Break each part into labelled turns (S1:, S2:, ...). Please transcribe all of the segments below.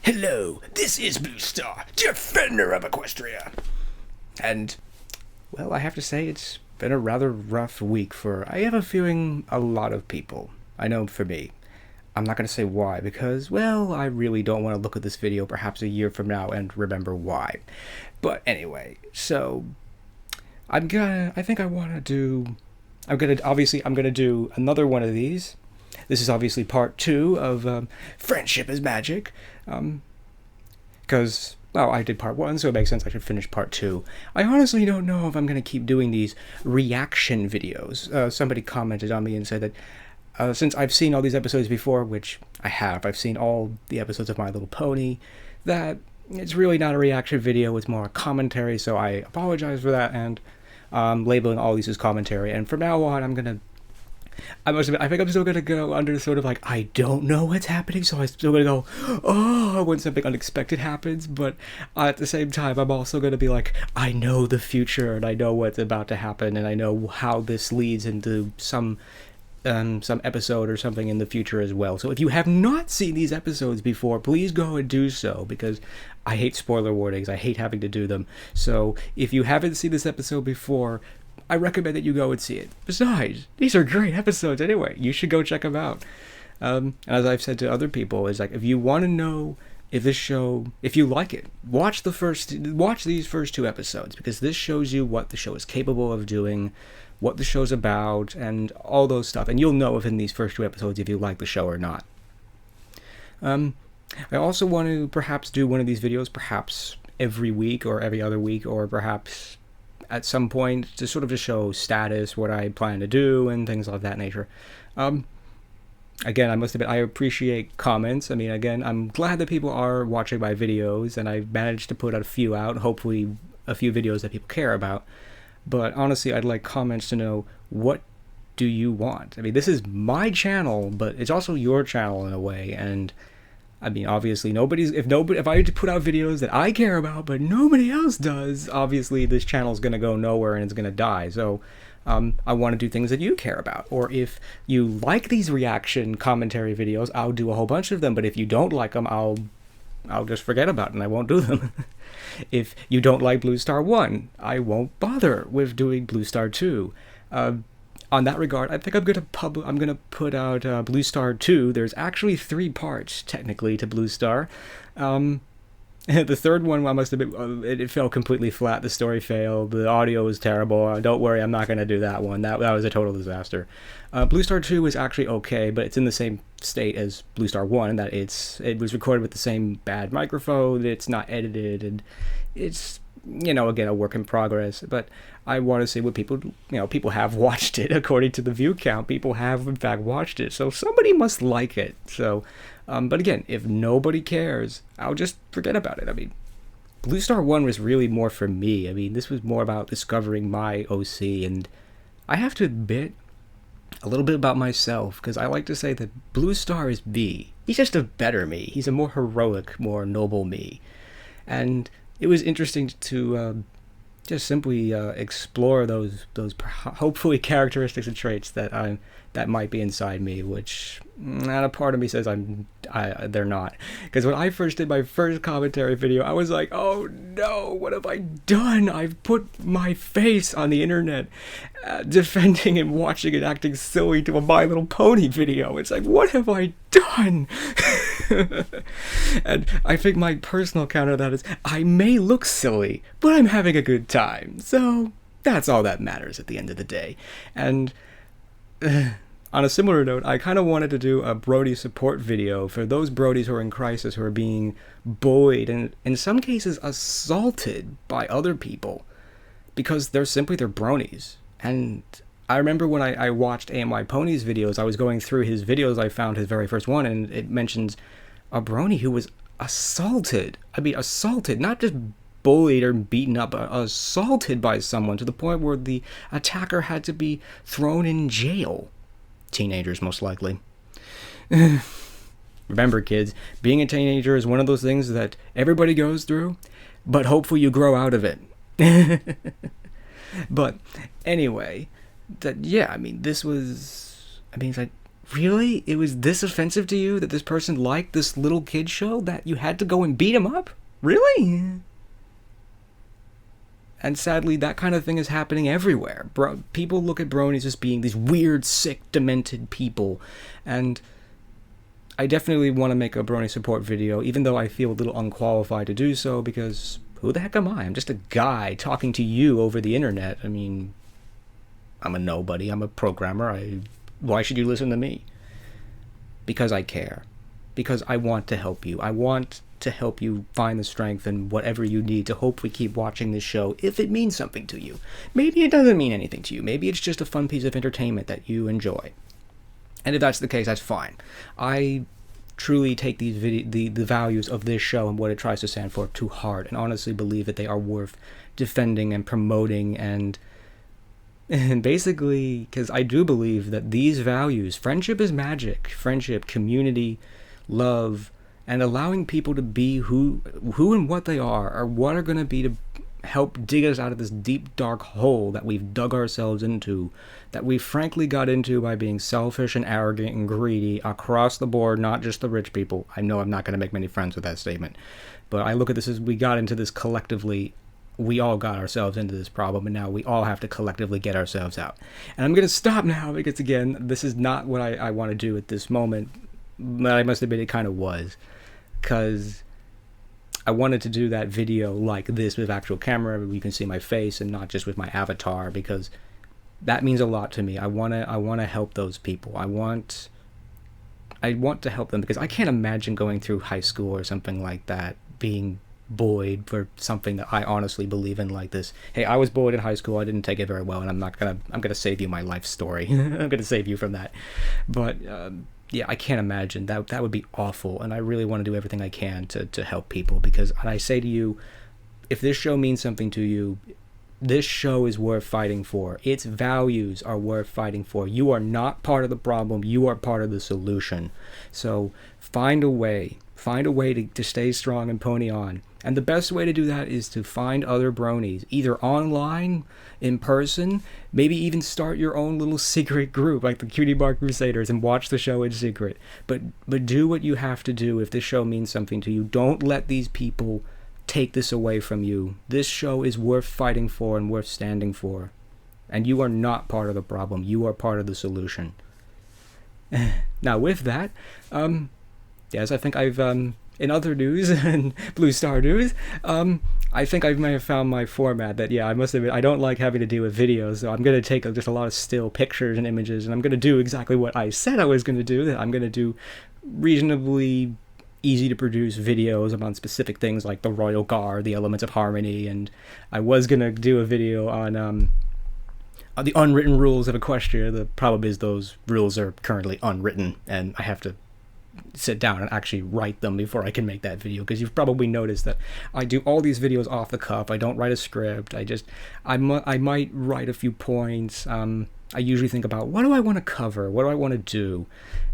S1: Hello, this is Blue Star, defender of Equestria. And, well, I have to say it's been a rather rough week for, I have a feeling, a lot of people. I know for me. I'm not going to say why, because, well, I really don't want to look at this video perhaps a year from now and remember why. But anyway, so, I'm gonna do another one of these. This is obviously part 2 of Friendship is Magic. Because, well, I did part 1, so it makes sense I should finish part 2. I honestly don't know if I'm going to keep doing these reaction videos. Somebody commented on me and said that since I've seen all these episodes before, which I have, I've seen all the episodes of My Little Pony, that it's really not a reaction video, it's more a commentary, so I apologize for that, and labeling all these as commentary. And from now on, I think I'm still going to go under sort of like, I don't know what's happening, so I'm still going to go, oh, when something unexpected happens, but at the same time, I'm also going to be like, I know the future, and I know what's about to happen, and I know how this leads into some episode or something in the future as well. So if you have not seen these episodes before, please go and do so, because I hate spoiler warnings, I hate having to do them. So if you haven't seen this episode before, I recommend that you go and see it. Besides, these are great episodes anyway. You should go check them out. As I've said to other people, is like, if you want to know if this show, if you like it, watch these first 2 episodes, because this shows you what the show is capable of doing, what the show's about, and all those stuff. And you'll know within these first 2 episodes if you like the show or not. I also want to perhaps do one of these videos, perhaps every week or every other week, or perhaps at some point to sort of just show status, what I plan to do, and things of that nature. Again, I must admit, I appreciate comments. I mean, again, I'm glad that people are watching my videos, and I've managed to put a few out, hopefully a few videos that people care about. But honestly, I'd like comments to know, what do you want? I mean, this is my channel, but it's also your channel in a way, and I mean, obviously, if I put out videos that I care about, but nobody else does, obviously this channel's gonna go nowhere and it's gonna die. So, I want to do things that you care about. Or if you like these reaction commentary videos, I'll do a whole bunch of them. But if you don't like them, I'll just forget about it and I won't do them. If you don't like Blue Star 1, I won't bother with doing Blue Star 2. On that regard, I think I'm gonna put out Blue Star 2. There's actually 3 parts technically to Blue Star. The third one, I must admit, it fell completely flat. The story failed. The audio was terrible. Don't worry, I'm not gonna do that one. That was a total disaster. Blue Star 2 is actually okay, but it's in the same state as Blue Star 1, in that it was recorded with the same bad microphone. It's not edited, and it's, again, a work in progress. But I want to see what people have watched it. According to the view count, people have in fact watched it, so somebody must like it. So, but again, if nobody cares, I'll just forget about it. I mean, Blue Star 1 was really more for me. I mean, this was more about discovering my OC, and I have to admit a little bit about myself, because I like to say that Blue Star is me. He's just a better me. He's a more heroic, more noble me. And it was interesting to just simply explore those hopefully characteristics and traits that might be inside me, which a part of me says they're not. Because when I first did my first commentary video, I was like, oh no, what have I done? I've put my face on the internet defending and watching and acting silly to a My Little Pony video. It's like, what have I done? And I think my personal counter to that is, I may look silly, but I'm having a good time. So that's all that matters at the end of the day. And on a similar note, I kind of wanted to do a Brony support video for those Bronies who are in crisis, who are being bullied and in some cases assaulted by other people because they're Bronies. And I remember when I watched AMY Pony's videos, I was going through his videos, I found his very first one, and it mentions a Brony who was assaulted. I mean, assaulted, not just bullied or beaten up, assaulted by someone to the point where the attacker had to be thrown in jail. Teenagers, most likely. Remember, kids, being a teenager is one of those things that everybody goes through, but hopefully you grow out of it. But anyway, I mean, it's like Really? It was this offensive to you that this person liked this little kid show that you had to go and beat him up? Really? And sadly, that kind of thing is happening everywhere. People look at bronies as being these weird, sick, demented people. And I definitely want to make a brony support video, even though I feel a little unqualified to do so, because who the heck am I? I'm just a guy talking to you over the internet. I mean, I'm a nobody. I'm a programmer. Why should you listen to me? Because I care. Because I want to help you. I want to help you find the strength and whatever you need to hopefully keep watching this show if it means something to you. Maybe it doesn't mean anything to you. Maybe it's just a fun piece of entertainment that you enjoy. And if that's the case, that's fine. I truly take the values of this show and what it tries to stand for to heart, and honestly believe that they are worth defending and promoting, and basically, because I do believe that these values, friendship is magic, friendship, community, love, and allowing people to be who and what they are what are going to be to help dig us out of this deep, dark hole that we've dug ourselves into, that we frankly got into by being selfish and arrogant and greedy across the board, not just the rich people. I know I'm not going to make many friends with that statement, but I look at this as we got into this collectively. We all got ourselves into this problem, and now we all have to collectively get ourselves out. And I'm going to stop now because, again, this is not what I want to do at this moment, but I must admit it kind of was, because I wanted to do that video like this with actual camera where you can see my face and not just with my avatar, because that means a lot to me. I want to help those people. I want to help them, because I can't imagine going through high school or something like that being bullied for something that I honestly believe in like this. Hey, I was bullied in high school. I didn't take it very well, and I'm gonna save you my life story. I'm gonna save you from that. But yeah, I can't imagine that would be awful, and I really want to do everything I can to help people, because I say to you, if this show means something to you, this show is worth fighting for. Its values are worth fighting for. You are not part of the problem. You are part of the solution. So find a way to stay strong and pony on. And the best way to do that is to find other bronies, either online, in person, maybe even start your own little secret group like the Cutie Bar Crusaders and watch the show in secret. But do what you have to do if this show means something to you. Don't let these people take this away from you. This show is worth fighting for and worth standing for. And you are not part of the problem. You are part of the solution. Now with that, yes, I think I've, in other news and Blue Star news, I think I may have found my format that, yeah, I must admit, I don't like having to deal with videos, so I'm going to take just a lot of still pictures and images, and I'm going to do exactly what I said I was going to do, that I'm going to do reasonably easy to produce videos about specific things like the Royal Guard, the elements of harmony, and I was going to do a video on the unwritten rules of Equestria. The problem is those rules are currently unwritten, and I have to sit down and actually write them before I can make that video, because you've probably noticed that I do all these videos off the cuff. I don't write a script. I might write a few points. I usually think about, what do I want to cover? What do I want to do?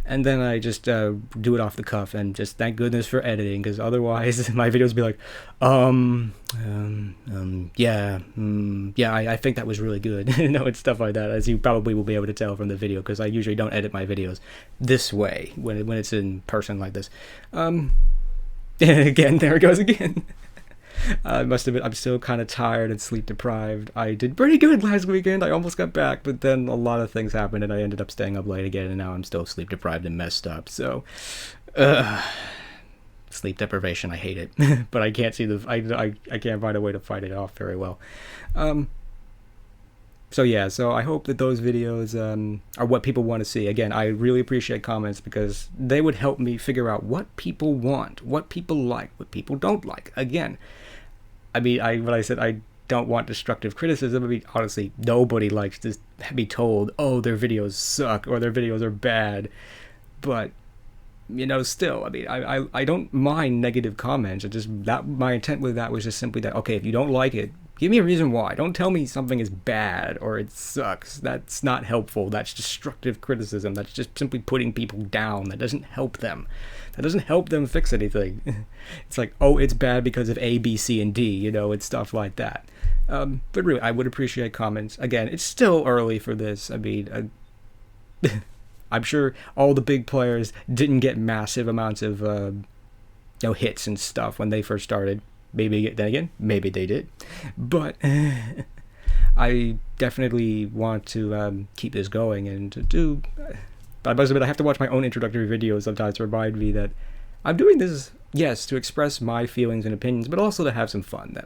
S1: And then I just do it off the cuff, and just thank goodness for editing, because otherwise my videos would be like, yeah, I think that was really good. It's stuff like that, as you probably will be able to tell from the video, because I usually don't edit my videos this way when it's in person like this. Again, there it goes again. I must admit, I'm still kind of tired and sleep deprived. I did pretty good last weekend. I almost got back, but then a lot of things happened, and I ended up staying up late again, and now I'm still sleep deprived and messed up. So, sleep deprivation, I hate it. But I can't see I can't find a way to fight it off very well. So yeah, so I hope that those videos are what people want to see. Again, I really appreciate comments, because they would help me figure out what people want, what people like, what people don't like. Again, I mean, when I said I don't want destructive criticism, I mean, honestly, nobody likes to be told, oh, their videos suck or their videos are bad. But, still, I mean, I don't mind negative comments. My intent with that was just simply that, okay, if you don't like it, give me a reason why. Don't tell me something is bad or it sucks. That's not helpful. That's destructive criticism. That's just simply putting people down. That doesn't help them. That doesn't help them fix anything. It's like, oh, it's bad because of A, B, C, and D, it's stuff like that. But really, I would appreciate comments. Again, it's still early for this. I mean, I'm sure all the big players didn't get massive amounts of hits and stuff when they first started. Maybe then again, maybe they did, but I definitely want to keep this going and to do. But I must admit, I have to watch my own introductory videos sometimes to remind me that I'm doing this, yes, to express my feelings and opinions, but also to have some fun.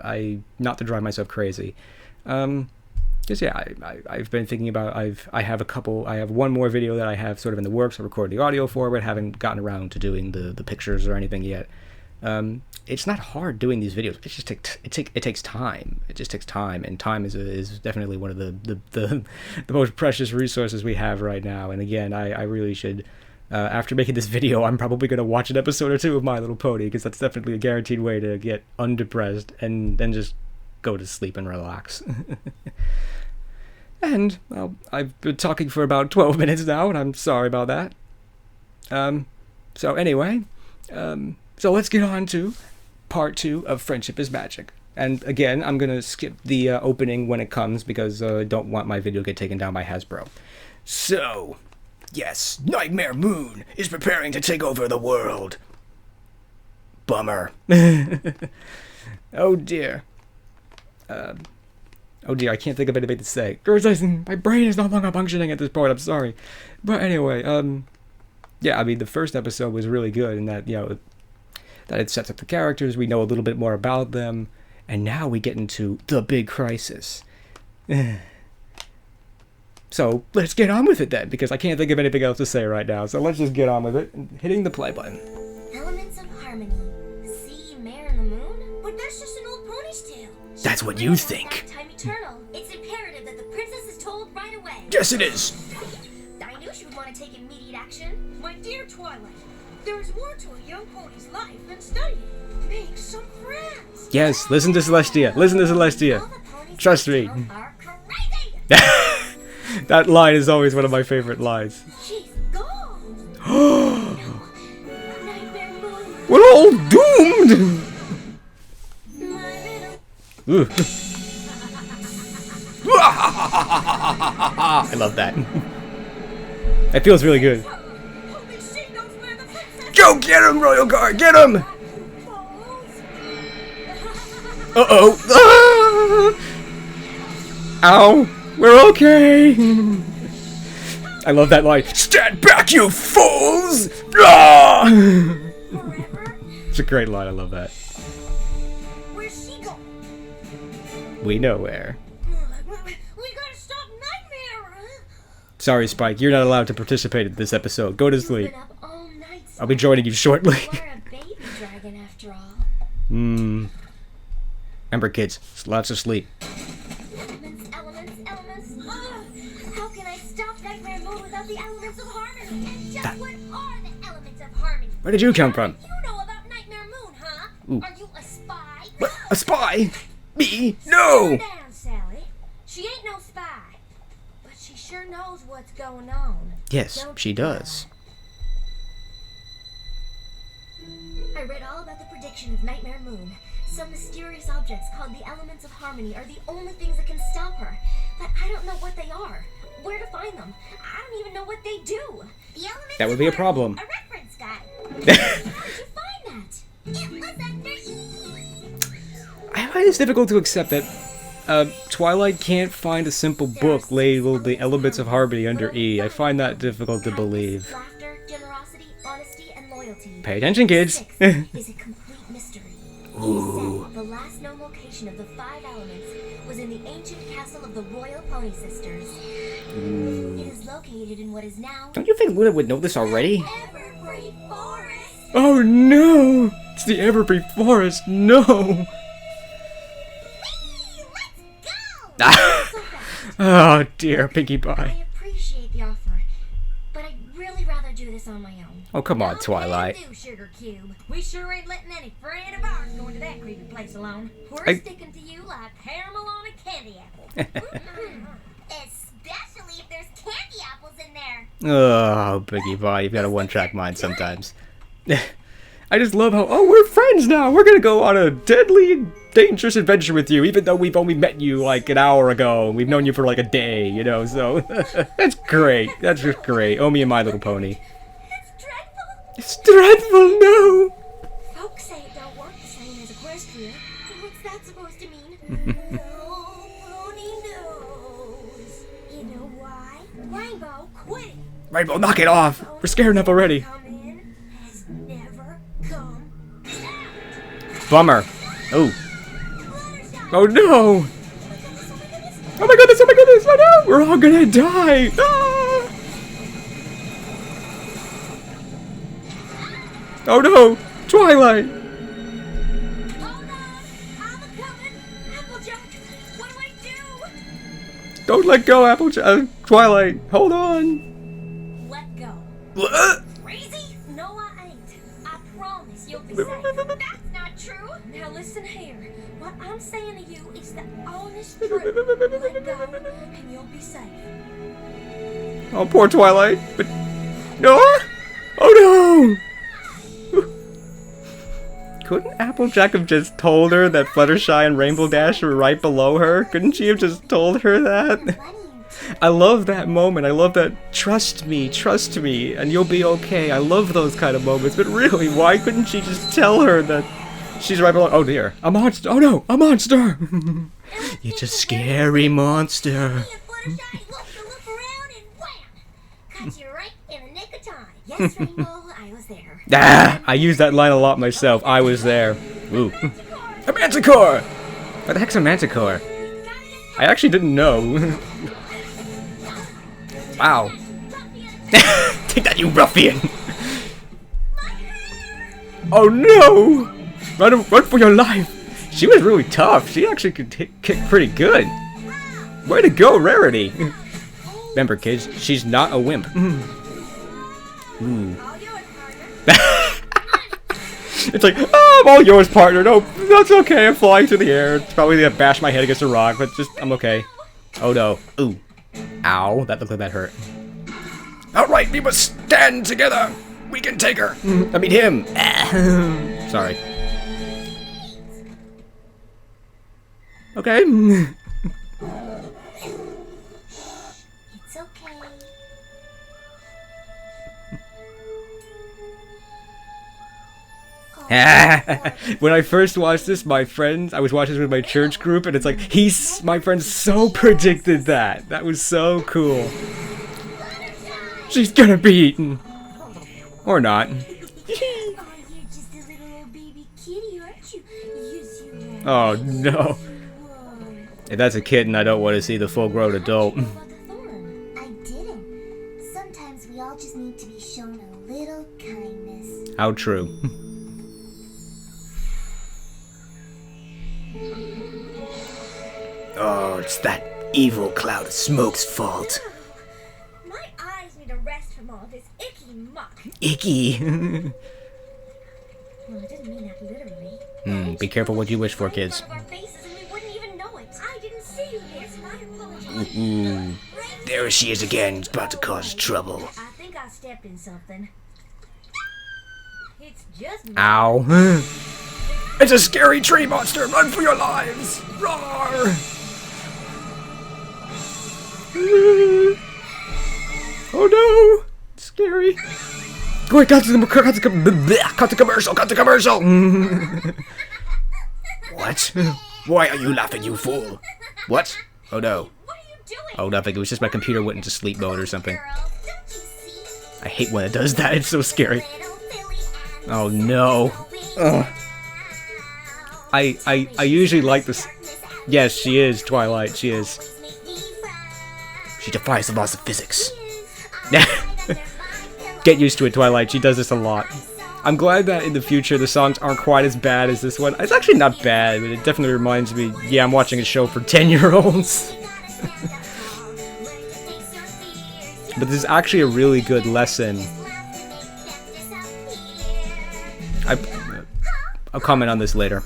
S1: Not to drive myself crazy. Because yeah, I've been thinking about. I have one more video that I have sort of in the works. I recorded the audio for, but haven't gotten around to doing the pictures or anything yet. It's not hard doing these videos. It just takes time. It just takes time, and time is definitely one of the most precious resources we have right now. And again, I really should. After making this video, I'm probably going to watch an episode or two of My Little Pony, because that's definitely a guaranteed way to get undepressed and then just go to sleep and relax. And, well, I've been talking for about 12 minutes now, and I'm sorry about that. So anyway, so let's get on to part 2 of Friendship is Magic. And again, I'm going to skip the opening when it comes, because I don't want my video to get taken down by Hasbro. So, yes, Nightmare Moon is preparing to take over the world. Bummer. Oh dear. Oh dear, I can't think of anything to say. My brain is no longer functioning at this point, I'm sorry. But anyway, yeah, I mean, the first episode was really good in that, that it sets up the characters, we know a little bit more about them, and now we get into the big crisis. So, let's get on with it then, because I can't think of anything else to say right now, so let's just get on with it, hitting the play button.
S2: Elements of harmony. See Mare and the Moon? But that's just an old pony's tale.
S1: That's what you think.
S2: Time eternal. It's imperative that the princess is told right away.
S1: Yes, it is.
S2: I knew she would want to take immediate action.
S3: My dear Twilight, there is more to a young pony's life than studying. Make some friends.
S1: Yes, listen to Celestia. Listen to Celestia.
S2: All the ponies
S1: Trust me.
S2: are crazy.
S1: That line is always one of my favorite lines.
S2: She's gone. Nightmare Moon.
S1: We're all doomed!
S2: My little...
S1: Ooh. I love that. It feels really good.
S3: Only she knows where the princess
S1: Go get him, Royal Guard! Get him!
S3: falls.
S1: Uh-oh. Ow. We're okay. I love that line. Stand back, you fools! Ah!
S3: Forever?
S1: It's a great line. I love that.
S3: Where's she going?
S1: We know where.
S3: We gotta stop Nightmare.
S1: Sorry, Spike. You're not allowed to participate in this episode. Go to
S2: You've
S1: sleep.
S2: been up all night.
S1: I'll be joining you shortly.
S2: We're a baby dragon after all.
S1: Remember, kids. Lots of sleep.
S2: Elements. How can I stop Nightmare Moon without the elements of harmony? And just what are the elements of harmony?
S1: Where did you come from?
S2: You know about Nightmare Moon, huh?
S1: Ooh.
S2: Are you a spy?
S1: What? A spy? Me?
S2: Slow
S1: No!
S2: down, Sally. She ain't no spy. But she sure knows what's going on.
S1: Yes,
S2: Don't
S1: she
S2: you,
S1: does.
S2: I read all about the prediction of Nightmare Moon. Some mysterious objects called the elements of harmony are the only things that can stop her. But I don't know what they are. Where to find them? I don't even know what they do. The elements
S1: That would
S2: of
S1: be a
S2: harmony,
S1: problem.
S2: A reference guide. How did you find that? It was under E.
S1: I find it's difficult to accept that Twilight can't find a simple book labeled The Elements of Harmony under E. I find that difficult to believe.
S2: Laughter, generosity, honesty, and loyalty.
S1: Pay attention, kids.
S2: Sixth is a complete mystery. It is said the last known location of the 5 elements was in the ancient castle of the Royal Pony Sisters. It is located in what is now
S1: Don't you think Luna would know this already?
S2: Evergreen Forest.
S1: Oh no! It's the Evergreen Forest, no!
S2: Whee! Let's go!
S1: Oh dear, Pinkie
S2: I
S1: Pie.
S2: appreciate the offer, but I'd really rather do this on my own.
S1: Oh, come on,
S2: No
S1: Twilight.
S2: can do, Sugar Cube. We sure ain't letting any friend of ours go into that creepy place alone. We're
S1: I-
S2: sticking to you like caramel on a candy apple. Especially if there's candy apples in there.
S1: Oh, Pinkie Pie, you've got a one-track mind sometimes. I just love how, oh, we're friends now. We're gonna go on a deadly dangerous adventure with you, even though we've only met you like an hour ago. We've known you for like a day, you know, so that's great. That's just great. Oh, me and My Little Pony.
S2: It's dreadful.
S1: It's dreadful, no!
S2: Folks say it don't work the same as Equestria. What's that supposed to mean? No, Brony knows. You know why? Rainbow quit.
S1: Rainbow, knock it off! We're scared enough already.
S2: Come in has never come.
S1: Bummer. Oh. Oh no! Oh my goodness, oh my goodness, oh no! We're all gonna die! Ah! Oh no! Twilight!
S2: Hold on, I'm a coming. Applejack, what do I do?
S1: Don't let go, Twilight! Hold on!
S2: Let go.
S1: What?
S2: Crazy? No, I ain't. I promise you'll be safe. That's not true. Now listen here. What I'm saying to you is the honest truth. Let go, and you'll be safe.
S1: Oh, poor Twilight. But no! Oh no! Couldn't Applejack have just told her that Fluttershy and Rainbow Dash were right below her? Couldn't she have just told her that? I love that moment. I love that trust me, and you'll be okay. I love those kind of moments. But really, why couldn't she just tell her that she's right below? Oh dear, a monster! Oh no, a monster! It's a scary monster.
S2: Me and Fluttershy look around and wham! Caught you right in the nick of time. Yes, Rainbow, I was there.
S1: Ah, I use that line a lot myself. I was there. Ooh. A manticore! What the heck's a manticore? I actually didn't know. Wow. Take that, you ruffian! Oh no! Run for your life! She was really tough. She actually could kick pretty good. Way to go, Rarity! Remember, kids, she's not a wimp. Ooh. It's like, oh, I'm all yours, partner. No, that's okay. I'm flying through the air. It's probably gonna bash my head against a rock, but just, I'm okay. Oh no. Ooh. Ow. That looked like that hurt. Alright, we must stand together. We can take her. I mean him. Sorry. Okay.
S2: It's okay.
S1: When I first watched this, I was watching this with my church group, and it's like, my friend so predicted that. That was so cool. She's gonna be eaten. Or not.
S2: Oh, you're just a little old baby kitty, aren't you? Yes, you are.
S1: Oh no. If that's a kitten, I don't want to see the full-grown adult.
S2: About the thorn. I didn't. Sometimes we all just need to be shown a little kindness.
S1: How true. Oh, it's that evil cloud of smoke's fault.
S2: My eyes need a rest from all this icky muck.
S1: Icky.
S2: Well, I didn't mean that literally.
S1: Be careful what you wish for, kids.
S2: Our faces and we wouldn't even know it. I didn't see you, miss. My apologies.
S1: There she is again, about to cause trouble.
S2: I think I stepped in something. It's just me.
S1: Ow. It's a scary tree monster! Run for your lives! Roar! Oh no! It's scary. Quick, cut the commercial! What? Why are you laughing, you fool? What? Oh no.
S2: What are you doing?
S1: Oh, nothing. It was just my computer went into sleep mode or something.
S2: Girl, don't you see?
S1: I hate when it does that. It's so scary.
S2: Little silly and
S1: Oh no. Ugh. I usually like this. Yes, she is, Twilight. She is. She defies the laws of physics. Get used to it, Twilight. She does this a lot. I'm glad that in the future the songs aren't quite as bad as this one. It's actually not bad, but it definitely reminds me, yeah, I'm watching a show for 10-year-olds. But this is actually a really good lesson. I'll comment on this later.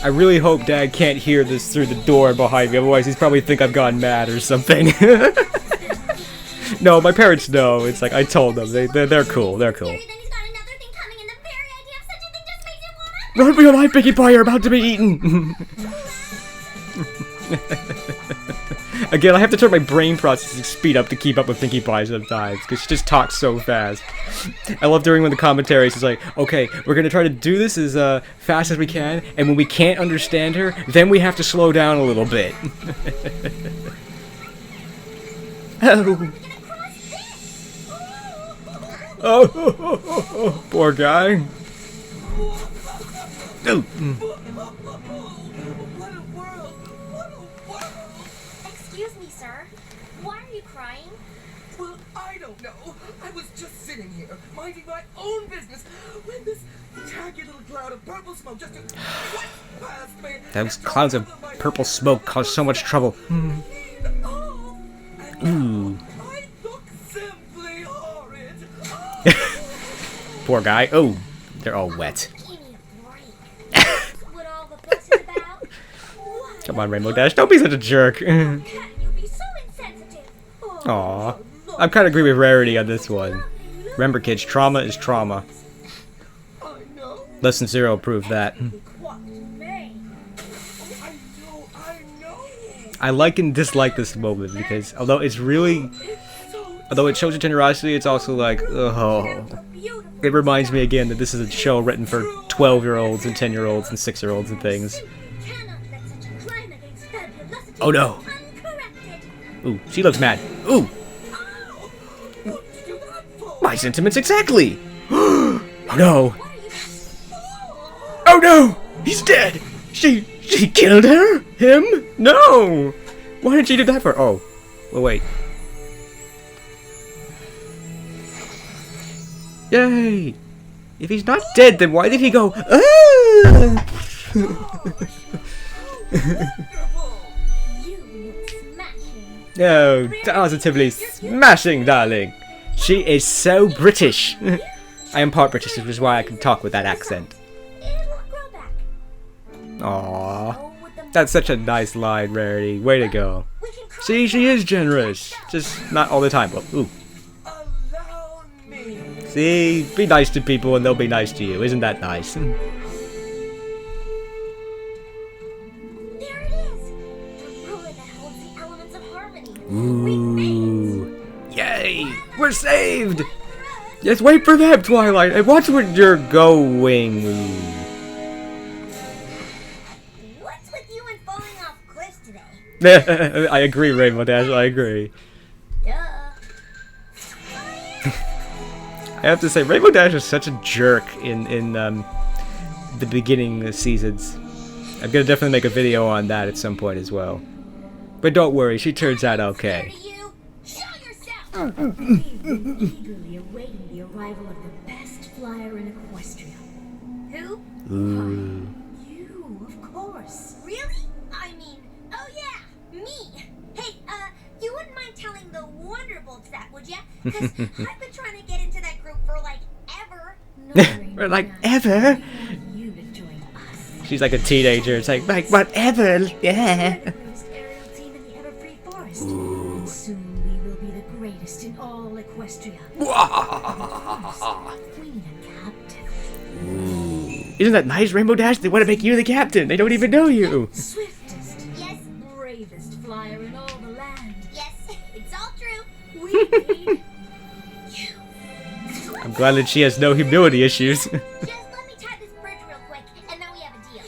S1: I really hope Dad can't hear this through the door behind me, otherwise he's probably think I've gone mad or something. No, my parents know. It's like I told them. They're cool. They're cool.
S2: Then he's got another thing coming, and the very idea of such a thing just makes him wanna.
S1: Run for your life, Pinkie Pie! You're about to be eaten. Again, I have to turn my brain processing speed up to keep up with Pinkie Pie sometimes, because she just talks so fast. I love during when the commentaries is like, okay, we're gonna try to do this as fast as we can, and when we can't understand her, then we have to slow down a little bit. Oh. Oh, poor guy. Oh.
S2: Excuse me, sir. Why are you crying?
S4: Well, I don't know. I was just sitting here, minding my own business, when this tacky little cloud of purple smoke just whipped past me.
S1: Those clouds of purple smoke cause so much trouble. Ooh.
S4: I look simply horrid.
S1: Poor guy. Oh, they're all wet.
S2: Give me a break. That's what all the fuss is about. What?
S1: Come on, Rainbow Dash. Don't be such a jerk.
S2: Can you be so insensitive?
S1: Aw. I kind of agree with Rarity on this one. Remember, kids, trauma is trauma.
S4: I know.
S1: Lesson 0 proved that.
S4: What? Me? I know.
S1: I like and dislike this moment because although it's really, although it shows your generosity, it's also like, oh. It reminds me again that this is a show written for 12-year-olds and 10-year-olds and 6-year-olds and things. Oh no. Ooh, she looks mad. Ooh. My sentiments exactly. Oh no. Oh no. He's dead. She killed her? Him? No. Why did she do that for? Oh. Well, wait. Yay! If he's not dead, then why did he go? Ah! No, positively smashing, darling. She is so British. I am part British, which is why I can talk with that accent. Aww. That's such a nice line, Rarity. Way to go. See, she is generous. Just not all the time. Oh, ooh. See, be nice to people and they'll be nice to you. Isn't that nice?
S2: There it is! The ruin that holds the elements of harmony.
S1: Ooh. Yay! We're saved! Yes, wait for them, Twilight, and watch where you're going.
S2: What's with you and falling off cliffs today?
S1: I agree, Rainbow Dash, I agree.
S2: Duh.
S1: I have to say, Rainbow Dash is such a jerk in the beginning seasons. I'm gonna definitely make a video on that at some point as well. But don't worry, she turns out okay.
S2: Show yourself! We've been eagerly awaiting the arrival of the best flyer in Equestria. Who?
S1: Ooh.
S2: You, of course. Really? I mean, oh yeah, me. Hey, you wouldn't mind telling the Wonderbolts that, would ya? Because I've been trying to get into that group for like ever.
S1: We're like, ever?
S2: You to join us.
S1: She's like a teenager. It's like whatever. Yeah.
S2: The greatest aerial team in the ever-free forest. And soon we will be the greatest in all Equestria. We need a captain.
S1: Isn't that nice, Rainbow Dash? They want to make you the captain. They don't even know you.
S2: Swiftest,
S3: Yes,
S2: bravest flyer in all the land.
S3: yes, it's all true.
S2: We need you.
S1: I'm glad that she has no humility issues.
S3: Just let me tie this bridge real quick, and then we have a deal.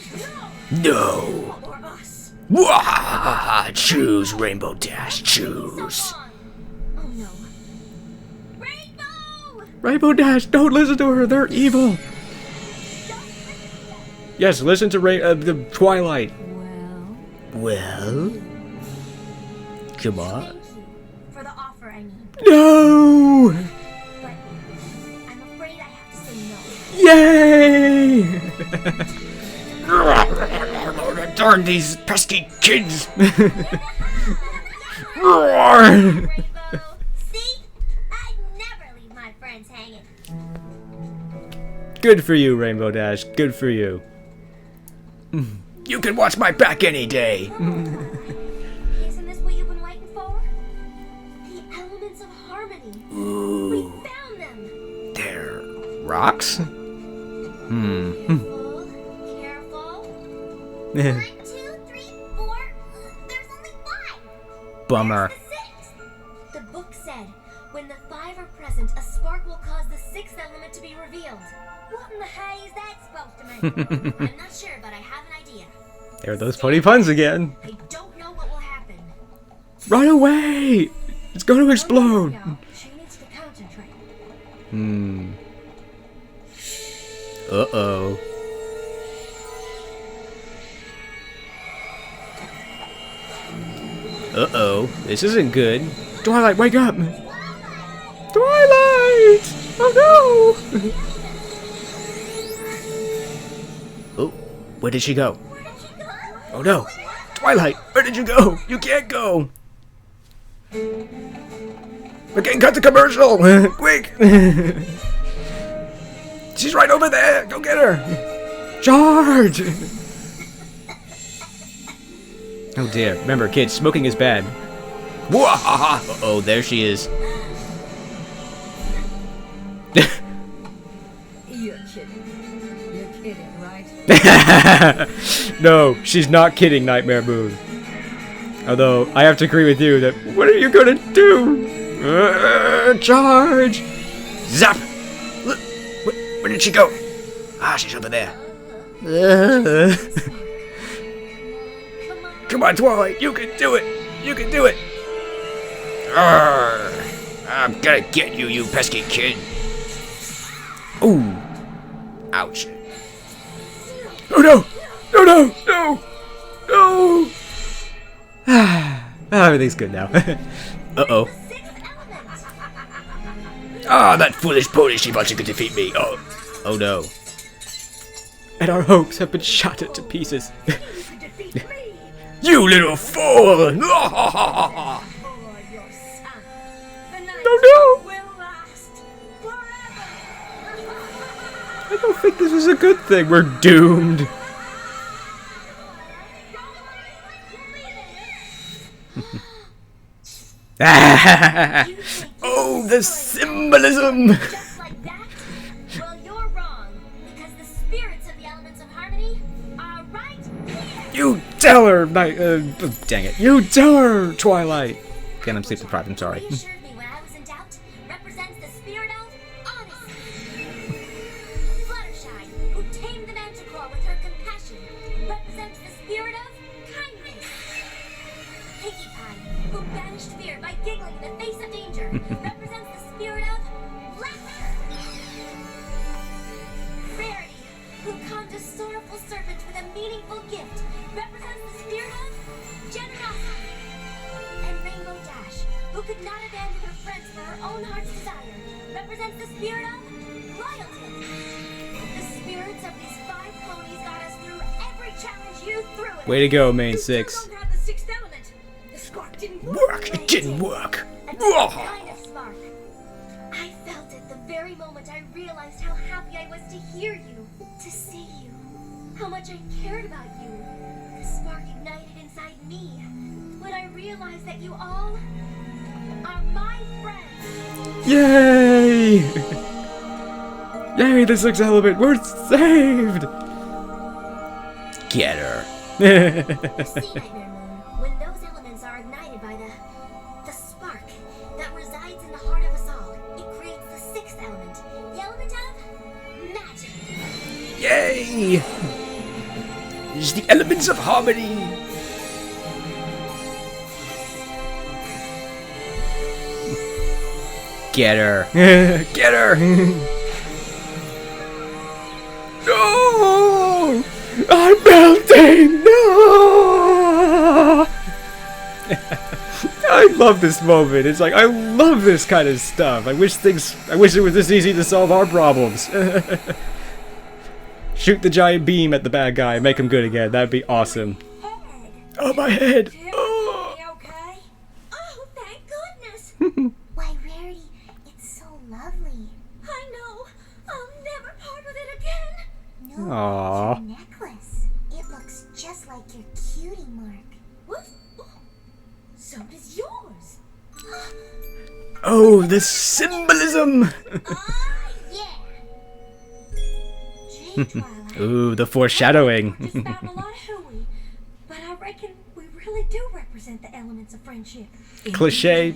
S1: No.
S2: Or us.
S1: Wah! Choose, Rainbow Dash. Choose.
S2: Oh no.
S3: Rainbow!
S1: Rainbow Dash, don't listen to her. They're evil. Yes, listen to the Twilight. Well? Come on.
S2: Thank you for the offer, I mean.
S1: No!
S2: But I'm afraid I have to say no.
S1: Yay! Darn these pesky kids!
S3: Rainbow! See? I never leave my friends hanging.
S1: Good for you, Rainbow Dash. Good for you. You can watch my back any day.
S2: Isn't this what you've been waiting for? The elements elements of harmony.
S1: Ooh.
S2: We found them.
S1: They're rocks?
S2: Careful.
S1: Hmm.
S2: 1, 2, 3, 4. There's only 5.
S1: Bummer.
S2: Where's the 6th? The book said, when the 5 are present, a spark will cause the 6th element to be revealed. What in the hay is that supposed to mean? I'm not sure, but I have an idea.
S1: There are those funny puns again.
S2: I don't know what will happen.
S1: Run away! It's going to explode.
S2: She needs to concentrate.
S1: Uh-oh. Uh-oh. This isn't good. Twilight, wake up! Twilight! Oh no! Oh, where did she go?
S2: Where did she go?
S1: Oh no! Twilight, where did you go? You can't go! We can't cut the commercial! Quick! She's right over there! Go get her! Charge! Oh dear. Remember, kids, smoking is bad. Uh-oh, there she is.
S3: You're kidding. You're kidding, right?
S1: No, she's not kidding, Nightmare Moon. Although, I have to agree with you that, what are you gonna do? Charge! Zap! Look, where did she go? Ah, she's over there. Come on, Twilight, you can do it! You can do it! Arrgh, I'm gonna get you, you pesky kid! Ooh! Ouch! Oh no! No, no, no! No! Everything's good now. Uh-oh. Ah, that foolish pony, she thought she could defeat me. Oh no. And our hopes have been shattered to pieces. You little fool!
S3: Oh, your son. The night
S1: No!
S3: will last forever.
S1: I don't think this is a good thing. We're doomed. Oh, the symbolism!
S2: Just like that? Well, you're wrong. Because the spirits of the elements of harmony are right here.
S1: You tell her, dang it. You tell her, Twilight. Again, I'm sleep deprived, I'm sorry.
S2: Reassured me when I was in doubt represents the spirit of honesty. Fluttershy, who tamed the manticore with her compassion, represents the spirit of kindness. Piggy Pie, who banished fear by giggling in the face of danger, represents the spirit of laughter. Rarity, who calmed a sorrowful servant with a meaningful gift, represents the spirit of generosity. And Rainbow Dash, who could not abandon her friends for her own heart's desire, represents the spirit of loyalty. The spirits of these 5 ponies got us through every challenge you threw at us.
S1: Way to go, Main
S3: You
S1: 6.
S3: still don't have the 6th element. The spark didn't work.
S1: Work! It didn't work!
S2: A different kind of spark. I felt it the very moment I realized how happy I was to hear you, to see you, how much I cared about you. The spark ignited inside me when I realized that you all are my friends.
S1: Yay! Yay, the 6th element! We're saved! Get her.
S2: See, Nightmare Moon, when those elements are ignited by the spark that resides in the heart of us all, it creates the 6th element, the element of magic.
S1: Yay! It's the elements of harmony! Get her. Get her! No! I'm melting! No! I love this moment. It's like, I love this kind of stuff. I wish it was this easy to solve our problems. Shoot the giant beam at the bad guy and make him good again. That'd be awesome. Oh, my head! Oh!
S3: Okay?
S2: Oh, thank goodness! Why, Rarity, it's so lovely.
S3: I know. I'll never part with it again.
S2: No,
S1: Aww.
S2: it's your necklace. It looks just like your cutie mark.
S3: What? Oh, so does yours.
S1: Oh, the symbolism!
S2: Yeah. Gee, Twilight.
S1: Ooh, the foreshadowing.
S2: Just found a lot, hooey. But I reckon we really do represent the elements of friendship.
S1: Cliche.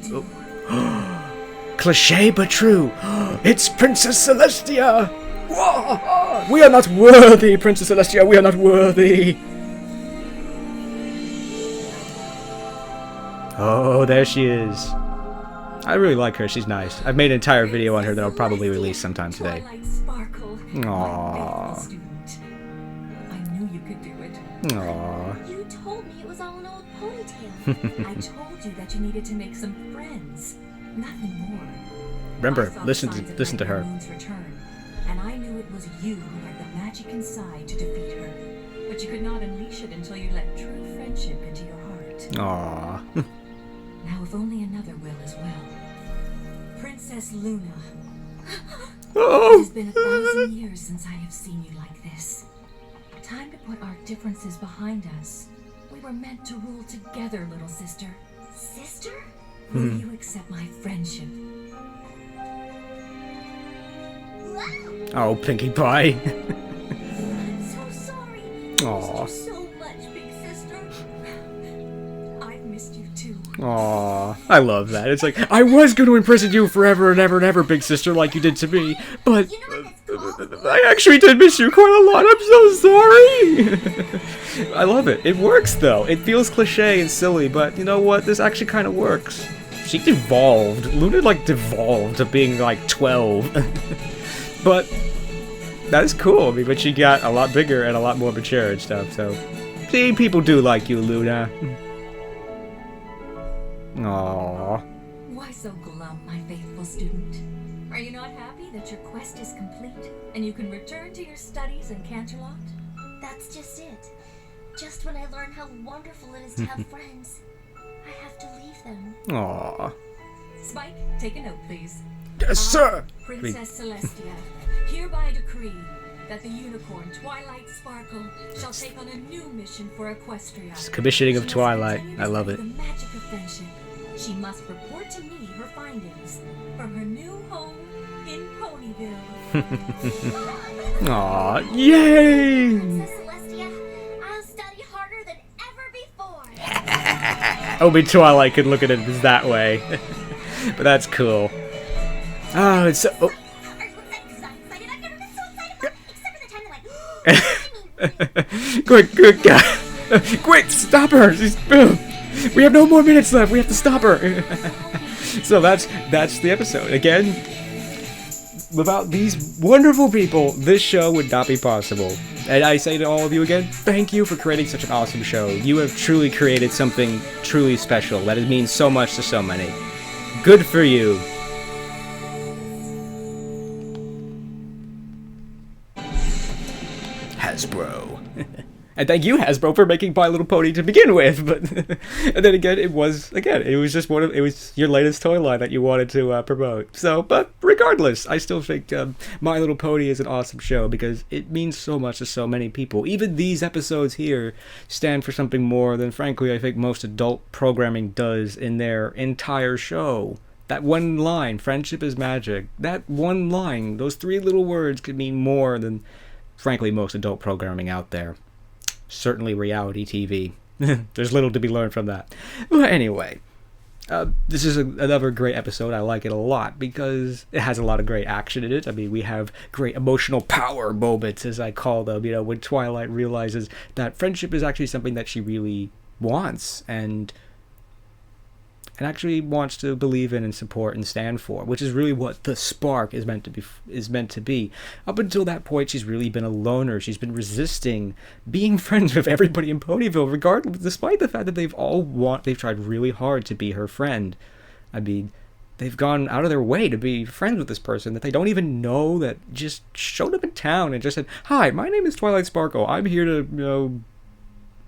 S1: Cliche but true. It's Princess Celestia! Whoa! We are not worthy, Princess Celestia. We are not worthy. Oh, there she is. I really like her. She's nice. I've made an entire video on her that I'll probably release sometime today.
S3: Twilight Sparkle, my faithful student. I knew you could do it.
S1: Aww.
S2: You told me it was all an old ponytail.
S3: I told you that you needed to make some friends, nothing more.
S1: Remember,
S3: I saw the
S1: listen
S3: signs of
S1: to her.
S3: Nightmare Moon's return, and I knew it was you who had the magic inside to defeat her. But you could not unleash it until you let true friendship into your heart.
S1: Aww.
S3: Now, if only another will as well. Princess Luna. It
S1: Oh.
S3: has been 1,000 years since I have seen you like this. Time to put our differences behind us. We were meant to rule together, little sister.
S2: Sister?
S3: Will you accept my friendship?
S1: Oh, Pinkie Pie.
S2: I'm so sorry.
S1: Aw.
S2: I missed you so much, big sister.
S3: I've missed you too.
S1: Aw, I love that. It's like, I was going to imprison you forever and ever and ever, big sister, like you did to me, but
S2: You know what that's called?
S1: I actually did miss you quite a lot. I'm so sorry. I love it. It works, though. It feels cliche and silly, but you know what? This actually kind of works. She devolved. Luna, like, devolved to being, like, 12. But that is cool. I mean, but she got a lot bigger and a lot more mature and stuff, so... See, people do like you, Luna. Aww.
S3: Why so glum, my faithful student? Are you not happy that your quest is complete and you can return to your studies in Canterlot?
S2: That's just it. Just when I learn how wonderful it is to have friends, I have to leave them.
S1: Aww.
S3: Spike, take a note, please.
S1: Yes, sir!
S3: Princess Celestia, hereby decree that the unicorn Twilight Sparkle shall take on a new mission for Equestria.
S1: It's commissioning of
S3: She must
S1: Twilight.
S3: continue to
S1: I love
S3: study
S1: it.
S3: The magic of friendship. She must report to me her findings from her new home in Ponyville.
S1: Aw, yay!
S2: Princess Celestia, I'll study harder than ever before.
S1: Only Twilight could look at it as that way. But that's cool. Oh, it's so... Oh.
S2: Are you excited? 'Cause I'm excited. I've never been so excited. Except for the time that
S1: Quick, quick, quick, stop her! We have no more minutes left. We have to stop her. So that's the episode. Again, without these wonderful people, this show would not be possible. And I say to all of you again, thank you for creating such an awesome show. You have truly created something truly special that means so much to so many. Good for you. Hasbro. And thank you, Hasbro, for making My Little Pony to begin with. But and then again, it was just it was your latest toy line that you wanted to promote. So, but regardless, I still think My Little Pony is an awesome show because it means so much to so many people. Even these episodes here stand for something more than, frankly, I think most adult programming does in their entire show. That one line, friendship is magic. That one line, those 3 little words could mean more than, frankly, most adult programming out there. Certainly reality TV. There's little to be learned from that. But anyway, this is another great episode. I like it a lot because it has a lot of great action in it. I mean, we have great emotional power moments, as I call them, when Twilight realizes that friendship is actually something that she really wants and actually wants to believe in and support and stand for, which is really what the spark is meant to be. Up until that point, she's really been a loner. She's been resisting being friends with everybody in Ponyville, regardless, despite the fact that they've tried really hard to be her friend. I mean, they've gone out of their way to be friends with this person that they don't even know, that just showed up in town and just said, "Hi, my name is Twilight Sparkle. I'm here to,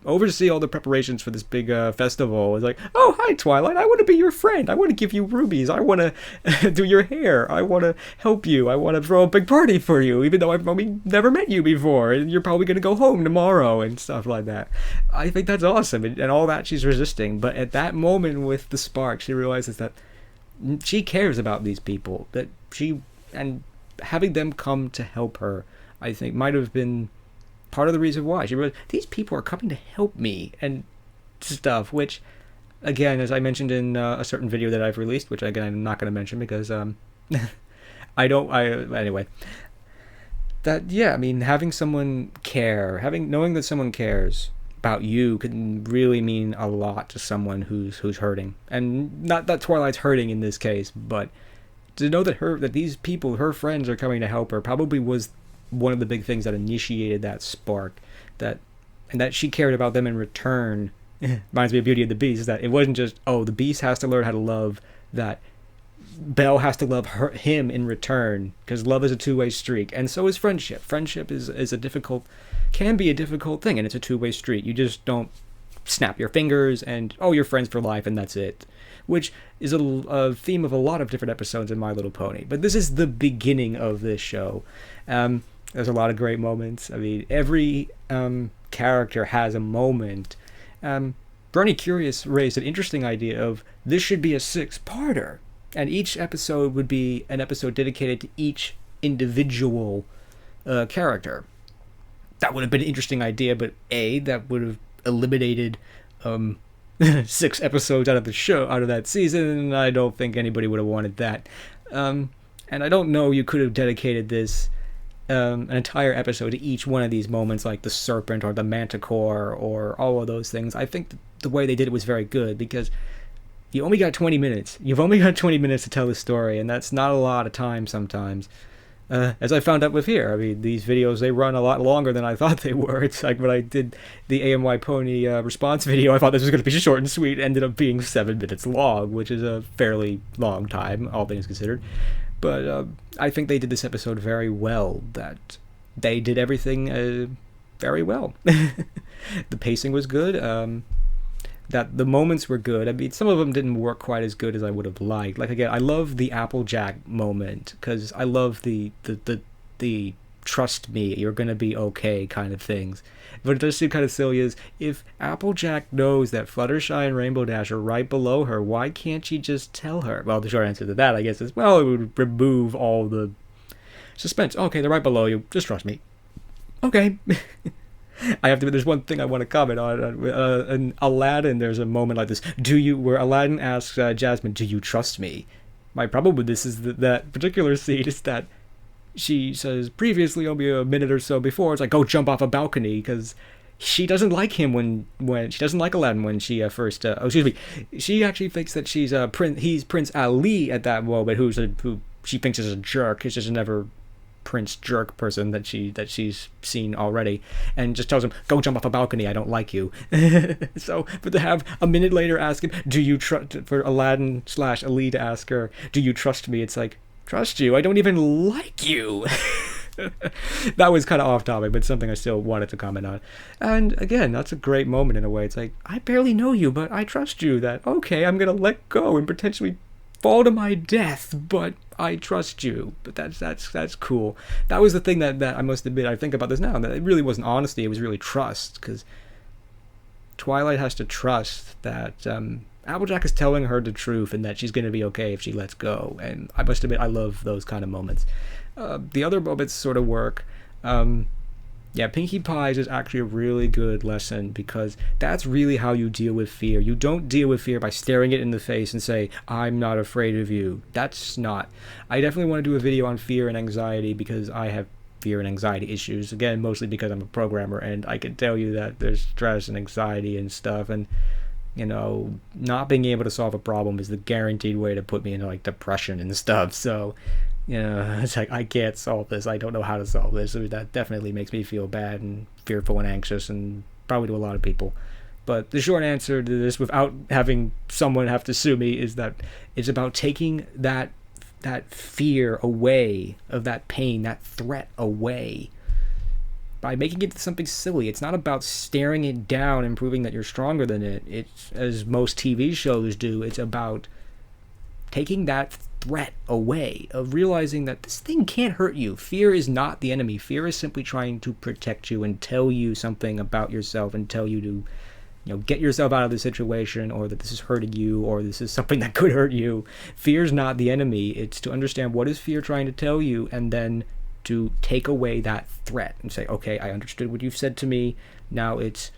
S1: oversee all the preparations for this big festival." It's like, "Oh, hi, Twilight. I want to be your friend. I want to give you rubies. I want to do your hair. I want to help you. I want to throw a big party for you, even though I've probably never met you before, and you're probably going to go home tomorrow," and stuff like that. I think that's awesome, and all that she's resisting. But at that moment with the spark, she realizes that she cares about these people, and having them come to help her, I think, might have been part of the reason why she realized these people are coming to help me and stuff, which, again, as I mentioned in a certain video that I've released, which again I'm not going to mention because anyway, that, yeah, I mean, having someone care, knowing that someone cares about you can really mean a lot to someone who's hurting. And not that Twilight's hurting in this case, but to know that these people, her friends, are coming to help her, probably was one of the big things that initiated that spark, and that she cared about them in return. Reminds me of Beauty and the Beast, is that it wasn't just, oh, the Beast has to learn how to love, that Belle has to love him in return, because love is a two-way streak, and so is friendship. Friendship can be a difficult thing, and it's a two-way street. You just don't snap your fingers and, oh, you're friends for life, and that's it. Which is a theme of a lot of different episodes in My Little Pony. But this is the beginning of this show. There's a lot of great moments. I mean, every character has a moment. Brony Curious raised an interesting idea of this should be a 6-parter. And each episode would be an episode dedicated to each individual character. That would have been an interesting idea, but that would have eliminated 6 episodes out of that season, and I don't think anybody would have wanted that. And I don't know, you could have dedicated this an entire episode to each one of these moments, like the serpent or the manticore or all of those things. I think the way they did it was very good, because you only got 20 minutes. You've only got 20 minutes to tell the story, and that's not a lot of time sometimes. As I found out with here, I mean, these videos, they run a lot longer than I thought they were. It's like when I did the AMY Pony response video, I thought this was going to be short and sweet. It ended up being 7 minutes long, which is a fairly long time, all things considered. But I think they did this episode very well, that they did everything very well. The pacing was good. That the moments were good. I mean, some of them didn't work quite as good as I would have liked. Like, again, I love the Applejack moment, because I love the trust me, you're gonna be okay kind of things. But it does seem kind of silly is, if Applejack knows that Fluttershy and Rainbow Dash are right below her, why can't she just tell her? Well, the short answer to that, I guess, is, well, it would remove all the suspense. Okay, they're right below you. Just trust me. Okay. There's one thing I want to comment on. In Aladdin, there's a moment like this. Where Aladdin asks Jasmine, do you trust me? My problem with this is that particular scene is that she says previously, only a minute or so before, it's like, go jump off a balcony, because she doesn't like him when she doesn't like Aladdin when she first, she actually thinks that he's Prince Ali at that moment, who she thinks is a jerk. He's just never Prince jerk person that she's seen already, and just tells him, go jump off a balcony, I don't like you. So, but to have a minute later ask him, do you trust, for Aladdin / Ali to ask her, do you trust me? It's like, trust you? I don't even like you. That was kind of off topic, but something I still wanted to comment on. And again, that's a great moment in a way. It's like, I barely know you, but I trust you. That, okay, I'm gonna let go and potentially fall to my death, but I trust you. But that's cool. That was the thing that I must admit, I think about this now, that it really wasn't honesty, it was really trust, because Twilight has to trust that Applejack is telling her the truth and that she's going to be okay if she lets go. And I must admit, I love those kind of moments. The other moments sort of work. Pinkie Pies is actually a really good lesson, because that's really how you deal with fear. You don't deal with fear by staring it in the face and say, I'm not afraid of you. That's not. I definitely want to do a video on fear and anxiety, because I have fear and anxiety issues. Again, mostly because I'm a programmer, and I can tell you that there's stress and anxiety and stuff, and not being able to solve a problem is the guaranteed way to put me into like depression and stuff. So it's like, I can't solve this. I don't know how to solve this. So that definitely makes me feel bad and fearful and anxious, and probably to a lot of people. But the short answer to this, without having someone have to sue me, is that it's about taking that fear away, of that pain, that threat away, by making it something silly. It's not about staring it down and proving that you're stronger than it. It's, as most TV shows do, it's about taking that threat away, of realizing that this thing can't hurt you. Fear is not the enemy. Fear is simply trying to protect you and tell you something about yourself, and tell you to get yourself out of the situation, or that this is hurting you, or this is something that could hurt you. Fear's not the enemy. It's to understand what is fear trying to tell you, and then to take away that threat and say, okay, I understood what you've said to me. Now it's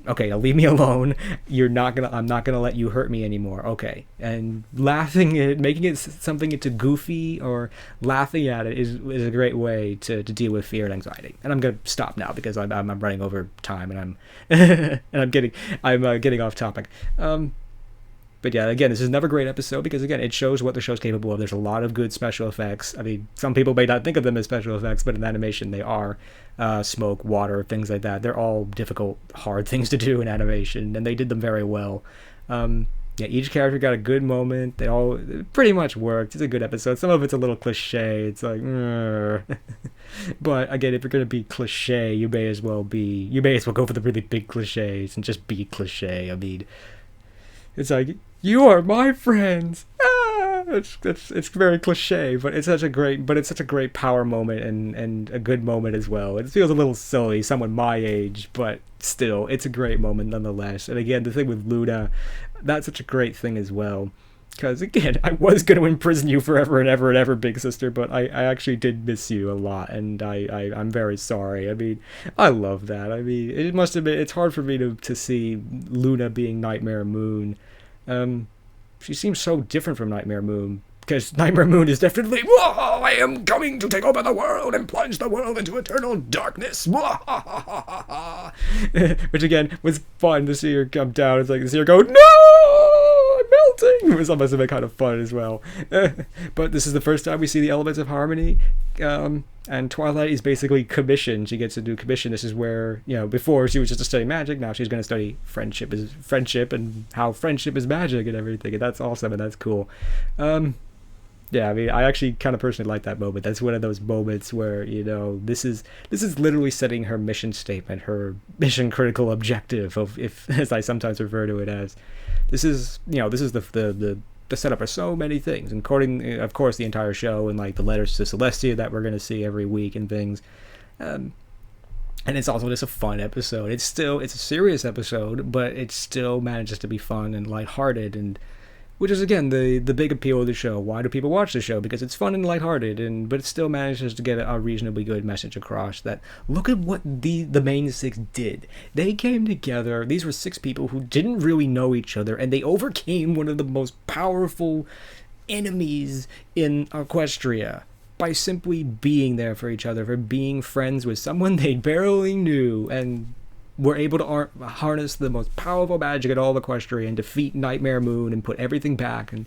S1: okay, now leave me alone. I'm not gonna let you hurt me anymore. Okay. And laughing at it, making it something into goofy, or laughing at it is a great way to deal with fear and anxiety. And I'm gonna stop now because I'm running over time, and I'm and I'm getting off topic. But yeah, again, this is another great episode because, again, it shows what the show's capable of. There's a lot of good special effects. I mean, some people may not think of them as special effects, but in animation they are. Smoke, water, things like that. They're all difficult, hard things to do in animation, and they did them very well. Yeah, each character got a good moment. They all pretty much worked. It's a good episode. Some of it's a little cliche. It's like, but again, if you're gonna be cliche, you may as well go for the really big cliches and just be cliche. I mean, it's like, you are my friends. It's very cliche, but it's such a great power moment and a good moment as well. It feels a little silly, someone my age, but still, it's a great moment nonetheless. And again, the thing with Luna, that's such a great thing as well. Because again, I was going to imprison you forever and ever and ever, big sister, but I actually did miss you a lot, and I'm very sorry. I mean, I love that. I mean, it must have been, it's hard for me to see Luna being Nightmare Moon. She seems so different from Nightmare Moon, because Nightmare Moon is definitely, whoa, I am coming to take over the world and plunge the world into eternal darkness. Which again was fun to see her come down. It's like to see her go, no, I'm melting. It was almost a bit kind of fun as well. But this is the first time we see the elements of harmony. And Twilight is basically commissioned. She gets to do commission. This is where, before she was just to study magic. Now she's going to study friendship and how friendship is magic and everything. And that's awesome and that's cool. Yeah, I mean, I actually kind of personally like that moment. That's one of those moments where, this is literally setting her mission statement, her mission critical objective, of, if, as I sometimes refer to it as. This is the setup for so many things, including, of course, the entire show and like the letters to Celestia that we're going to see every week and things. And it's also just a fun episode. It's a serious episode, but it still manages to be fun and lighthearted, and which is again the big appeal of the show. Why do people watch the show? Because it's fun and lighthearted, but it still manages to get a reasonably good message across. That look at what the main six did. They came together. These were 6 people who didn't really know each other, and they overcame one of the most powerful enemies in Equestria by simply being there for each other, for being friends with someone they barely knew, and were able to harness the most powerful magic at all of Equestria and defeat Nightmare Moon and put everything back and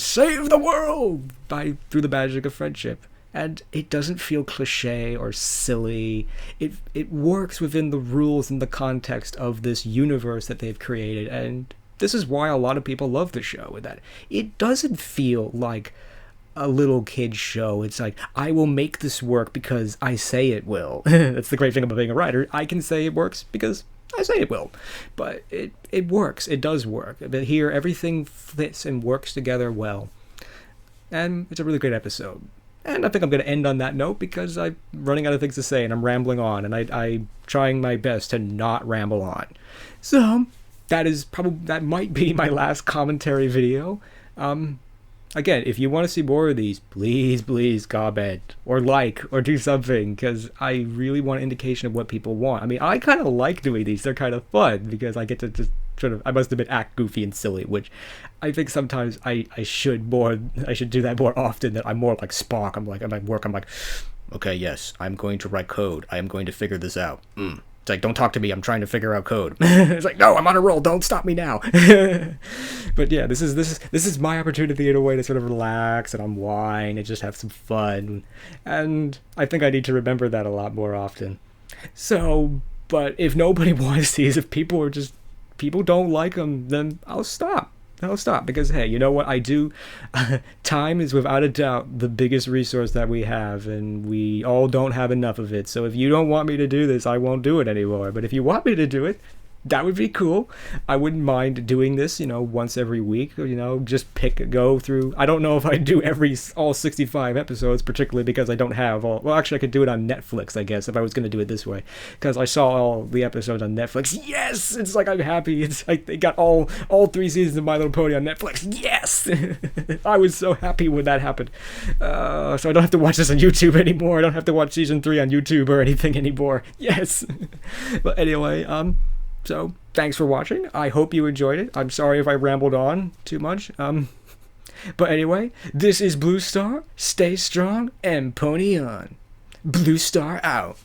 S1: save the world through the magic of friendship. And it doesn't feel cliche or silly. It works within the rules and the context of this universe that they've created, and this is why a lot of people love the show. With that, it doesn't feel like a little kid show. It's like, I will make this work because I say it will. That's the great thing about being a writer. I can say it works because I say it will. But it works. It does work. But here, everything fits and works together well. And it's a really great episode. And I think I'm going to end on that note because I'm running out of things to say and I'm rambling on. And I'm trying my best to not ramble on. So, that might be my last commentary video. Again, if you want to see more of these, please comment or or do something, because I really want an indication of what people want. I mean, I kind of like doing these. They're kind of fun because I get to just I must admit, act goofy and silly, which I think sometimes I should do that more often. That I'm more like Spock. I'm at work. I'm like, okay, yes, I'm going to write code. I am going to figure this out. It's like, don't talk to me, I'm trying to figure out code. It's like, no, I'm on a roll, don't stop me now. But yeah, this is my opportunity in a way to sort of relax and unwind and just have some fun. And I think I need to remember that a lot more often. So, but if nobody wants these, if people don't like them, then I'll stop. Because hey, you know what I do? Time is without a doubt the biggest resource that we have, and we all don't have enough of it. So if you don't want me to do this, I won't do it anymore. But if you want me to do it, That would be cool. I wouldn't mind doing this, once every week, just go through. I don't know if I do all 65 episodes, particularly because I don't have all. Well, actually, I could do it on Netflix, I guess, if I was going to do it this way, because I saw all the episodes on Netflix. Yes, it's like I'm happy. It's like they got all 3 seasons of My Little Pony on Netflix. Yes, I was so happy when that happened. So I don't have to watch this on YouTube anymore. I don't have to watch season 3 on YouTube or anything anymore. Yes. But anyway, so thanks for watching. I hope you enjoyed it. I'm sorry if I rambled on too much. But anyway, this is Blue Star. Stay strong and pony on. Blue Star out.